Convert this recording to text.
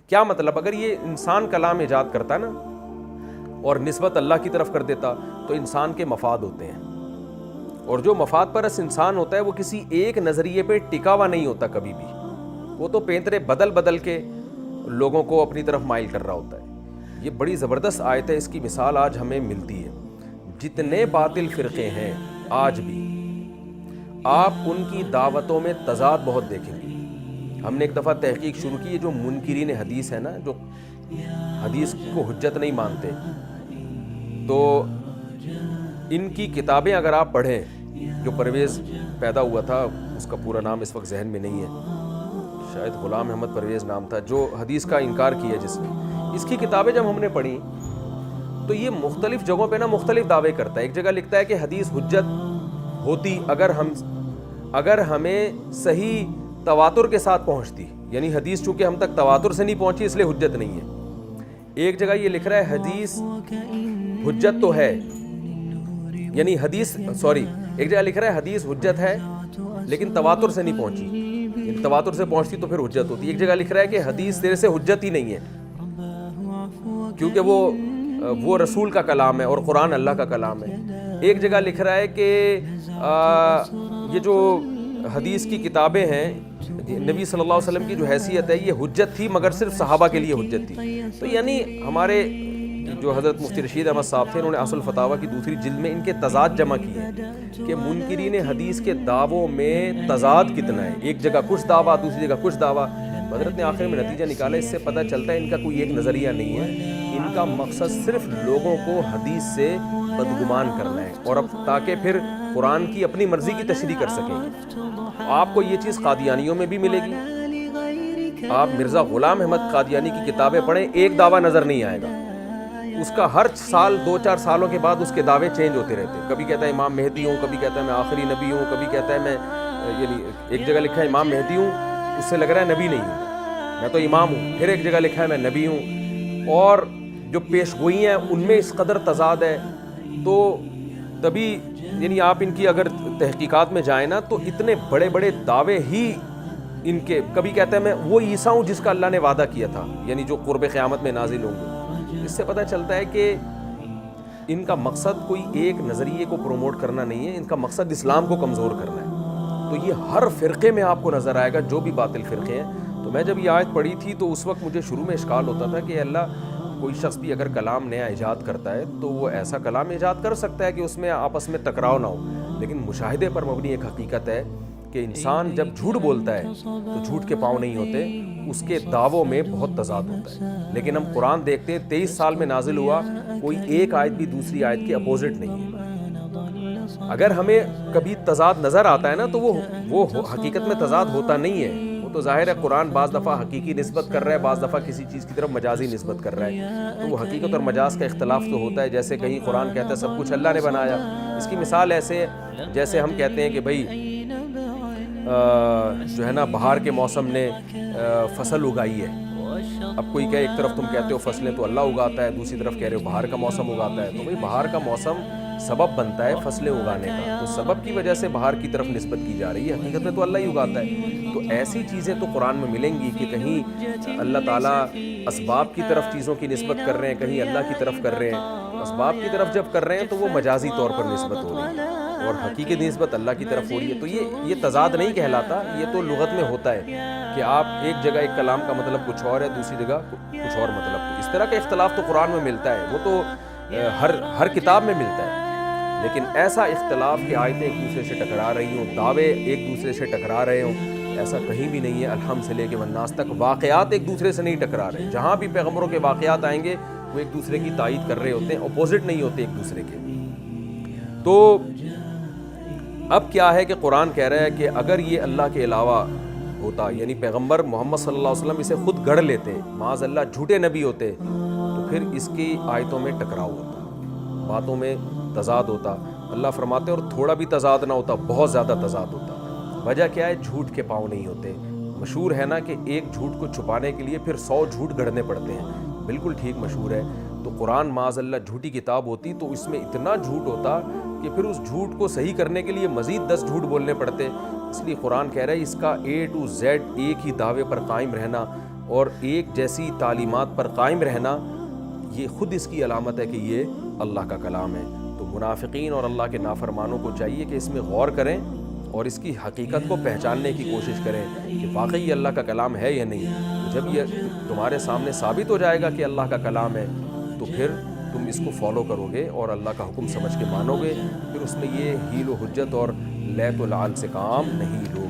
کیا مطلب؟ اگر یہ انسان کلام ایجاد کرتا نا اور نسبت اللہ کی طرف کر دیتا تو انسان کے مفاد ہوتے ہیں، اور جو مفاد پرست انسان ہوتا ہے وہ کسی ایک نظریے پہ ٹکا ہوا نہیں ہوتا کبھی بھی، وہ تو پینترے بدل بدل کے لوگوں کو اپنی طرف مائل کر رہا ہوتا ہے۔ یہ بڑی زبردست آیت ہے، اس کی مثال آج ہمیں ملتی ہے۔ جتنے باطل فرقے ہیں آج بھی، آپ ان کی دعوتوں میں تضاد بہت دیکھیں گے۔ ہم نے ایک دفعہ تحقیق شروع کی ہے، جو منکرین حدیث ہے نا، جو حدیث کو حجت نہیں مانتے، تو ان کی کتابیں اگر آپ پڑھیں، جو پرویز پیدا ہوا تھا، اس کا پورا نام اس وقت ذہن میں نہیں ہے، شاید غلام احمد پرویز نام تھا، جو حدیث کا انکار کیا جس نے، اس کی کتابیں جب ہم نے پڑھی تو یہ مختلف جگہوں پہ نا مختلف دعوے کرتا ہے۔ ایک جگہ لکھتا ہے کہ حدیث حجت ہوتی اگر ہمیں صحیح تواتر کے ساتھ پہنچتی، یعنی حدیث چونکہ ہم تک تواتر سے نہیں پہنچی اس لیے حجت نہیں ہے۔ ایک جگہ یہ لکھ رہا ہے حدیث حجت تو ہے، یعنی ایک جگہ لکھ رہا ہے حدیث حجت ہے لیکن تواتر سے نہیں پہنچی، تواتر سے پہنچتی تو پھر حجت ہوتی۔ ایک جگہ لکھ رہا ہے کہ حدیث تیرے سے حجت ہی نہیں ہے کیونکہ وہ رسول کا کلام ہے اور قرآن اللہ کا کلام ہے۔ ایک جگہ لکھ رہا ہے کہ یہ جو حدیث کی کتابیں ہیں، نبی صلی اللہ علیہ وسلم کی جو حیثیت ہے یہ حجت تھی مگر صرف صحابہ کے لیے حجت تھی۔ تو یعنی ہمارے جو حضرت مفتی رشید احمد صاحب تھے، انہوں نے اصل فتاویٰ کی دوسری جلد میں ان کے تضاد جمع کیے ہیں کہ منکرین حدیث کے دعووں میں تضاد کتنا ہے، ایک جگہ کچھ دعویٰ دوسری جگہ کچھ دعویٰ۔ حضرت نے آخر میں نتیجہ نکالا، اس سے پتہ چلتا ہے ان کا کوئی ایک نظریہ نہیں ہے، ان کا مقصد صرف لوگوں کو حدیث سے بدگمان کرنا ہے، اور اب تاکہ پھر قرآن کی اپنی مرضی کی تشریح کر سکیں۔ آپ کو یہ چیز قادیانیوں میں بھی ملے گی، آپ مرزا غلام احمد قادیانی کی کتابیں پڑھیں، ایک دعویٰ نظر نہیں آئے گا، اس کا ہر سال 2-4 سالوں کے بعد اس کے دعوے چینج ہوتے رہتے ہیں۔ کبھی کہتا ہے امام مہدی ہوں، کبھی کہتا ہے میں آخری نبی ہوں، کبھی کہتا ہے میں یعنی ایک جگہ لکھا ہے امام مہدی ہوں، اس سے لگ رہا ہے نبی نہیں ہوں، میں تو امام ہوں، پھر ایک جگہ لکھا ہے میں نبی ہوں، اور جو پیش گوئی ہیں ان میں اس قدر تضاد ہے۔ تو تبھی یعنی آپ ان کی اگر تحقیقات میں جائیں نا تو اتنے بڑے بڑے دعوے ہی ان کے، کبھی کہتا ہے میں وہ عیسیٰ ہوں جس کا اللہ نے وعدہ کیا تھا، یعنی جو قرب قیامت میں نازل ہوں گے۔ اس سے پتہ چلتا ہے کہ ان کا مقصد کوئی ایک نظریے کو پروموٹ کرنا نہیں ہے، ان کا مقصد اسلام کو کمزور کرنا ہے۔ تو یہ ہر فرقے میں آپ کو نظر آئے گا، جو بھی باطل فرقے ہیں۔ تو میں جب یہ آیت پڑھی تھی تو اس وقت مجھے شروع میں اشکال ہوتا تھا کہ اللہ، کوئی شخص بھی اگر کلام نیا ایجاد کرتا ہے تو وہ ایسا کلام ایجاد کر سکتا ہے کہ اس میں آپس میں ٹکراؤ نہ ہو، لیکن مشاہدے پر مبنی ایک حقیقت ہے کہ انسان جب جھوٹ بولتا ہے تو جھوٹ کے پاؤں نہیں ہوتے، اس کے دعووں میں بہت تضاد ہوتا ہے۔ لیکن ہم قرآن دیکھتے ہیں 23 سال میں نازل ہوا، کوئی ایک آیت بھی دوسری آیت کے اپوزٹ نہیں ہے۔ اگر ہمیں کبھی تضاد نظر آتا ہے نا تو وہ حقیقت میں تضاد ہوتا نہیں ہے، وہ تو ظاہر ہے قرآن بعض دفعہ حقیقی نسبت کر رہا ہے، بعض دفعہ کسی چیز کی طرف مجازی نسبت کر رہا ہے، تو وہ حقیقت اور مجاز کا اختلاف تو ہوتا ہے۔ جیسے کہیں قرآن کہتا ہے سب کچھ اللہ نے بنایا، اس کی مثال ایسے ہے جیسے ہم کہتے ہیں کہ بھائی جو ہے نا بہار کے موسم نے فصل اگائی ہے۔ اب کوئی کہ ایک طرف تم کہتے ہو فصلیں تو اللہ اگاتا ہے، دوسری طرف کہہ رہے ہو بہار کا موسم اگاتا ہے، تو بھائی بہار کا موسم سبب بنتا ہے فصلیں اگانے کا، تو سبب کی وجہ سے بہار کی طرف نسبت کی جا رہی ہے، حقیقت میں تو اللہ ہی اگاتا ہے۔ تو ایسی چیزیں تو قرآن میں ملیں گی کہ کہیں اللہ تعالیٰ اسباب کی طرف چیزوں کی نسبت کر رہے ہیں، کہیں اللہ کی طرف کر رہے ہیں۔ اسباب کی طرف جب کر رہے ہیں تو وہ مجازی طور پر نسبت ہو رہی ہے، اور حقیقی نسبت اللہ کی طرف ہو رہی ہے۔ تو یہ تضاد نہیں کہلاتا، یہ تو لغت میں ہوتا ہے کہ آپ ایک جگہ ایک کلام کا مطلب کچھ اور ہے، دوسری جگہ کچھ اور مطلب۔ اس طرح کا اختلاف تو قرآن میں ملتا ہے، وہ تو ہر کتاب میں ملتا ہے، لیکن ایسا اختلاف کہ آیتیں ایک دوسرے سے ٹکرا رہی ہوں، دعوے ایک دوسرے سے ٹکرا رہے ہوں، ایسا کہیں بھی نہیں ہے۔ الحمد سے لے کے والناس تک واقعات ایک دوسرے سے نہیں ٹکرا رہے، جہاں بھی پیغمبروں کے واقعات آئیں گے وہ ایک دوسرے کی تائید کر رہے ہوتے ہیں، اپوزٹ نہیں ہوتے ایک دوسرے کے۔ تو اب کیا ہے کہ قرآن کہہ رہا ہے کہ اگر یہ اللہ کے علاوہ ہوتا، یعنی پیغمبر محمد صلی اللہ علیہ وسلم اسے خود گڑھ لیتے، معاذ اللہ جھوٹے نبی ہوتے، تو پھر اس کی آیتوں میں ٹکراؤ ہوتا، باتوں میں تضاد ہوتا۔ اللہ فرماتے اور تھوڑا بھی تضاد نہ ہوتا، بہت زیادہ تضاد ہوتا۔ وجہ کیا ہے؟ جھوٹ کے پاؤں نہیں ہوتے۔ مشہور ہے نا کہ ایک جھوٹ کو چھپانے کے لیے پھر 100 جھوٹ گھڑنے پڑتے ہیں، بالکل ٹھیک مشہور ہے۔ تو قرآن معاذ اللہ جھوٹی کتاب ہوتی تو اس میں اتنا جھوٹ ہوتا کہ پھر اس جھوٹ کو صحیح کرنے کے لیے مزید 10 جھوٹ بولنے پڑتے۔ اس لیے قرآن کہہ رہا ہے اس کا A to Z ایک ہی دعوے پر قائم رہنا اور ایک جیسی تعلیمات پر قائم رہنا، یہ خود اس کی علامت ہے کہ یہ اللہ کا کلام ہے۔ تو منافقین اور اللہ کے نافرمانوں کو چاہیے کہ اس میں غور کریں اور اس کی حقیقت کو پہچاننے کی کوشش کریں کہ واقعی یہ اللہ کا کلام ہے یا نہیں۔ جب یہ تمہارے سامنے ثابت ہو جائے گا کہ اللہ کا کلام ہے تو پھر تم اس کو فالو کرو گے اور اللہ کا حکم سمجھ کے مانو گے، پھر اس میں یہ حیل و حجت اور لیت و لعن سے کام نہیں لو۔